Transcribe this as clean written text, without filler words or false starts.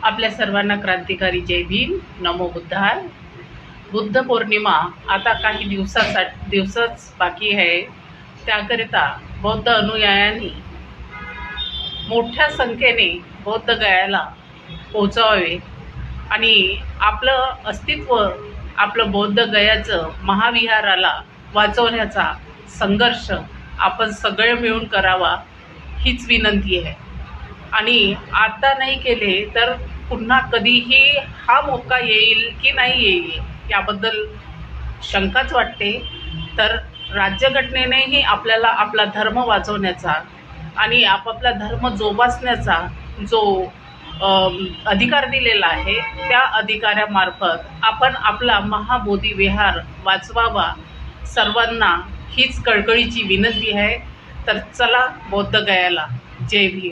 आपल्या सर्वांना क्रांतिकारी जय भीम, नमो बुद्धाय. बुद्ध पौर्णिमा आता काही दिवसच बाकी आहे. त्याकरिता बौद्ध अनुयायांनी मोठ्या संख्येने बौद्ध गयाला पोहोचावे आणि आपलं अस्तित्व, आपलं बौद्ध गयाचं महाविहाराला वाचवण्याचा संघर्ष आपण सगळे मिळून करावा हीच विनंती आहे. आणि आता नाही केले तर पुन्हा कधीही हा मौका येईल की नाही येईल याबद्दल शंकाच वाटते. तर राज्यघटनेनेही आपल्याला आपला धर्म वाचवण्याचा आणि आपापला धर्म जोपासण्याचा जो अधिकार दिलेला आहे, त्या अधिकारामार्फत आपण आपला महाबोधी विहार वाचवावा, सर्वांना हीच कळकळीची विनंती आहे. तर चला बौद्ध गयाला. जय भीम.